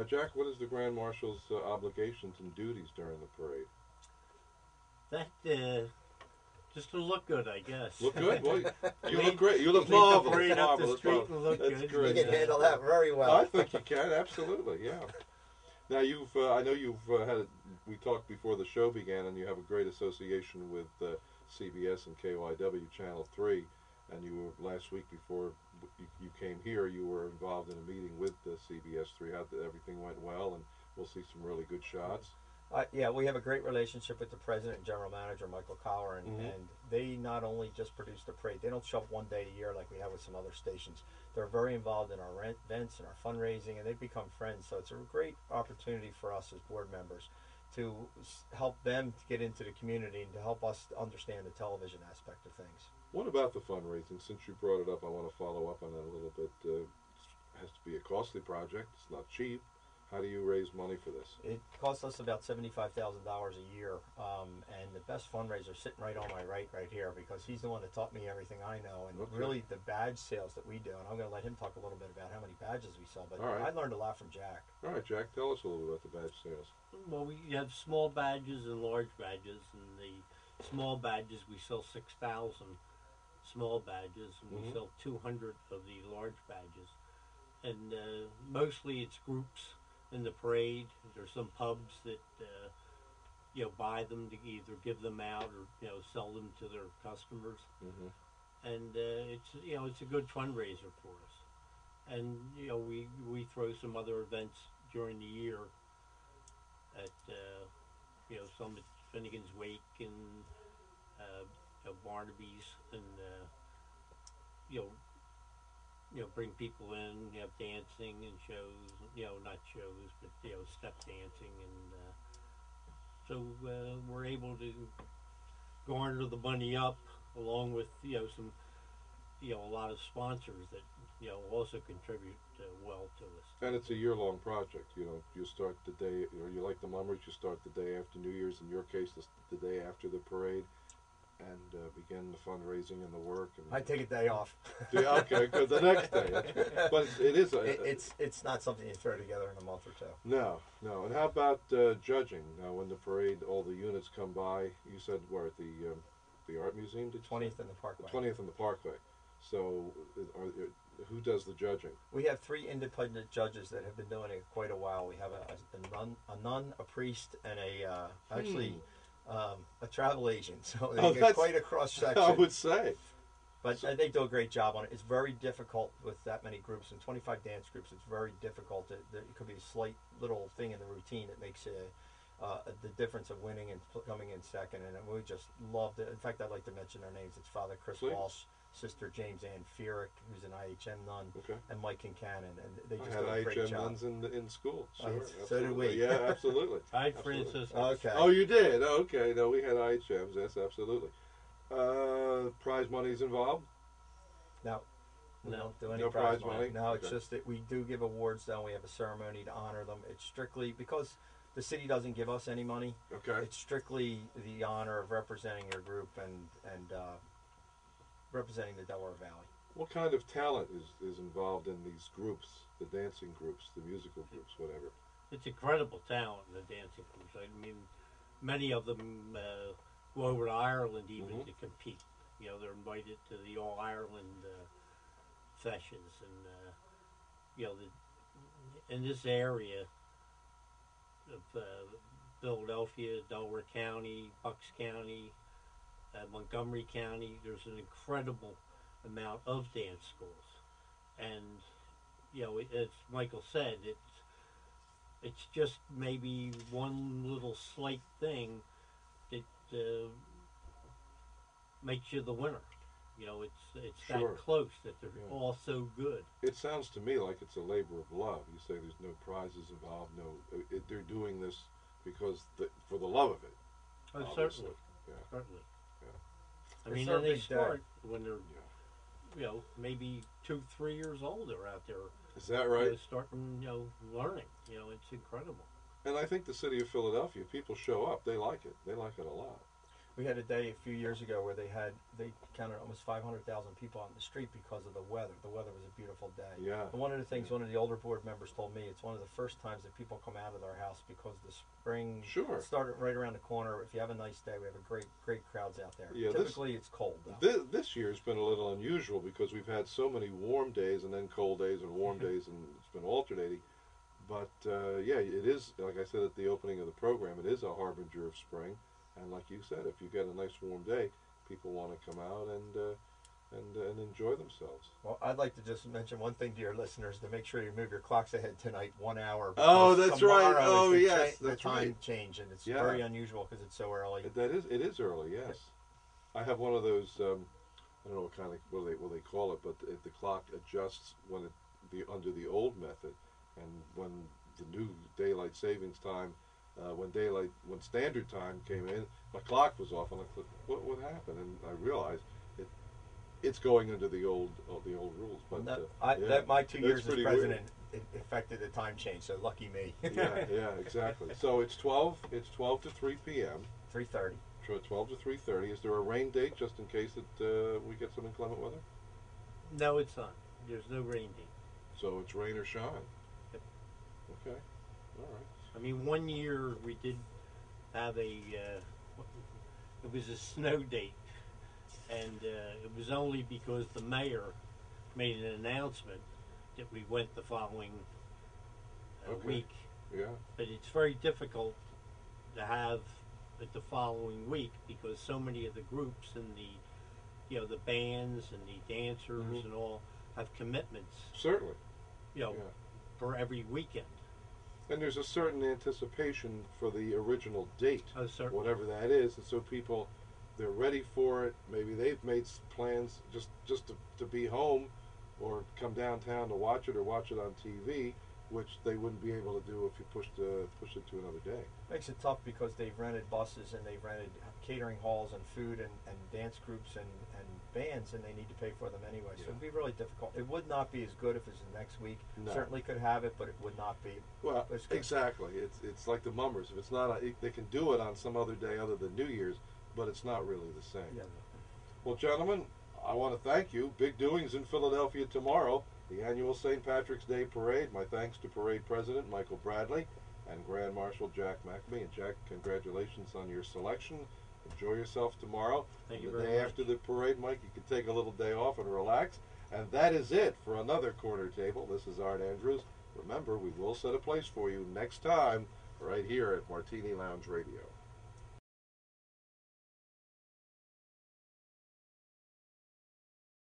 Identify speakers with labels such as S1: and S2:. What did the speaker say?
S1: Jack, what is the Grand Marshal's obligations and duties during the parade?
S2: That just to look good, I guess.
S1: Look good? Well, you look great. You look marvelous.
S2: Parade up the
S1: Marvelous.
S2: street and look
S1: That's
S2: good.
S1: great.
S3: You can handle that very well.
S1: I think you can, absolutely, yeah. Now, I know you've we talked before the show began, and you have a great association with CBS and KYW Channel 3, and you were, last week before you came here, you were involved in a meeting with CBS 3. Everything went well, and we'll see some really good shots.
S3: Yeah, we have a great relationship with the president and general manager, Michael Collar, and they not only just produce the parade, they don't show up one day a year like we have with some other stations. They're very involved in our events and our fundraising, and they've become friends. So it's a great opportunity for us as board members to help them to get into the community and to help us understand the television aspect of things.
S1: What about the fundraising? Since you brought it up, I want to follow up on that a little bit. It has to be a costly project. It's not cheap. How do you raise money for this?
S3: It costs us about $75,000 a year, and the best fundraiser sitting right on my right here, because he's the one that taught me everything I know, and really the badge sales that we do, and I'm going to let him talk a little bit about how many badges we sell, but I learned a lot from Jack.
S1: All right, Jack, tell us a little bit about the badge sales.
S2: Well, we have small badges and large badges, and the small badges we sell 6,000 small badges, and we sell 200 of the large badges, and mostly it's groups in the parade. There's some pubs that buy them to either give them out or sell them to their customers, and it's a good fundraiser for us. And we throw some other events during the year at some at Finnegan's Wake and Barnaby's, and bring people in, have dancing and shows, not shows, but, step dancing. And so we're able to garner the money up along with, some, a lot of sponsors that, also contribute well to us.
S1: And it's a year-long project. You start the day, you like the Mummers, you start the day after New Year's. In your case, the day after the parade. And begin the fundraising and the work. And
S3: I take a day off.
S1: Okay, good. The next day. But it is
S3: it's not something you throw together in a month or two.
S1: No. And how about judging? Now, when the parade, all the units come by. You said where at the art museum?
S3: 20th and the Parkway.
S1: 20th and the Parkway. So, who does the judging?
S3: We have 3 independent judges that have been doing it quite a while. We have a nun, a priest, and a travel agent, so they get quite a cross section.
S1: I would say.
S3: But they do a great job on it. It's very difficult with that many groups, and 25 dance groups. It's very difficult. It could be a slight little thing in the routine that makes the difference of winning and coming in second. And we just loved it. In fact, I'd like to mention their names. It's Father Chris Walsh, Sister James Ann Feerick, who's an IHM nun, and Mike Kincannon, and they just do a great job.
S1: I had IHM nuns in school. Sure,
S3: so did we.
S1: Yeah, absolutely.
S2: Hi, Francis.
S3: Okay.
S1: Oh, you did? Okay. No, we had IHMs. Yes, absolutely. Prize money's involved?
S3: No. We don't do any
S1: no
S3: prize
S1: prize money?
S3: No, it's just that we do give awards, though. We have a ceremony to honor them. It's strictly because the city doesn't give us any money.
S1: Okay.
S3: It's strictly the honor of representing your group and representing the Delaware Valley.
S1: What kind of talent is involved in these groups, the dancing groups, the musical groups, whatever?
S2: It's incredible talent in the dancing groups. I mean, many of them go over to Ireland even to compete. They're invited to the All Ireland sessions, and in this area of Philadelphia, Delaware County, Bucks County, Montgomery County, there's an incredible amount of dance schools, and as Michael said, it's just maybe one little slight thing that makes you the winner. It's
S1: Sure.
S2: that close that they're all so good.
S1: It sounds to me like it's a labor of love. You say there's no prizes involved. They're doing this because for the love of it.
S2: Oh,
S1: obviously.
S2: certainly.
S1: Yeah.
S2: Certainly.
S1: Yeah.
S2: I mean, and they start when they're, maybe 2-3 years old. They're out there.
S1: Is that right?
S2: Starting, learning. It's incredible.
S1: And I think the city of Philadelphia, people show up. They like it. They like it a lot.
S3: We had a day a few years ago where they counted almost 500,000 people on the street because of the weather. The weather was a beautiful day.
S1: Yeah.
S3: And one of the things one of the older board members told me, it's one of the first times that people come out of their house because the spring
S1: Sure.
S3: started right around the corner. If you have a nice day, we have a great crowds out there.
S1: Yeah,
S3: Typically it's cold though.
S1: This year's been a little unusual because we've had so many warm days and then cold days and warm days, and it's been alternating. But yeah, it is, like I said at the opening of the program, it is a harbinger of spring. And like you said, if you get a nice warm day, people want to come out and enjoy themselves.
S3: Well, I'd like to just mention one thing to your listeners, to make sure you move your clocks ahead tonight 1 hour.
S1: Oh, that's right.
S3: Tomorrow
S1: Oh,
S3: is
S1: yes,
S3: the
S1: that's
S3: time
S1: right.
S3: change, and it's
S1: Yeah.
S3: very unusual because it's so early.
S1: It is early, yes. I have one of those, I don't know what they call it, but the clock adjusts when under the old method, and when the new daylight savings time, when standard time came in, my clock was off, and I thought, what happened? And I realized it's going under the old rules. But
S3: that my 2 years as
S1: pretty
S3: president it affected the time change, so lucky me.
S1: yeah, exactly. So it's 12 to 3 p.m.
S3: 3:30.
S1: 12 to 3:30. Is there a rain date just in case that we get some inclement weather?
S2: No, it's not. There's no rain date.
S1: So it's rain or shine.
S2: Yep.
S1: Okay. All right.
S2: I mean, one year we did have it was a snow date, and it was only because the mayor made an announcement that we went the following
S1: Okay.
S2: week.
S1: Yeah.
S2: But it's very difficult to have it the following week because so many of the groups and the bands and the dancers
S1: Mhm.
S2: and all have commitments,
S1: Certainly.
S2: Yeah. for every weekend.
S1: And there's a certain anticipation for the original date,
S2: Oh, certainly.
S1: whatever that is, and so people, they're ready for it. Maybe they've made plans just to be home, or come downtown to watch it, or watch it on TV, which they wouldn't be able to do if you pushed it to another day.
S3: Makes it tough because they've rented buses and they've rented catering halls and food and dance groups and bands, and they need to pay for them anyway. So
S1: Yeah.
S3: it'd be really difficult. It would not be as good if it was the next week.
S1: No.
S3: Certainly could have it, but it would not be.
S1: Well,
S3: It's good.
S1: exactly. It's like the Mummers. If it's not, they can do it on some other day other than New Year's, but it's not really the same.
S3: Yeah.
S1: Well, gentlemen, I want to thank you. Big doings in Philadelphia tomorrow. The annual St. Patrick's Day Parade. My thanks to Parade President Michael Bradley and Grand Marshal Jack McMee. And Jack, congratulations on your selection. Enjoy yourself tomorrow.
S2: Thank
S1: And
S2: you
S1: the
S2: very
S1: day
S2: much.
S1: after the parade, Mike, you can take a little day off and relax. And that is it for another Corner Table. This is Art Andrews. Remember, we will set a place for you next time right here at Martini Lounge Radio.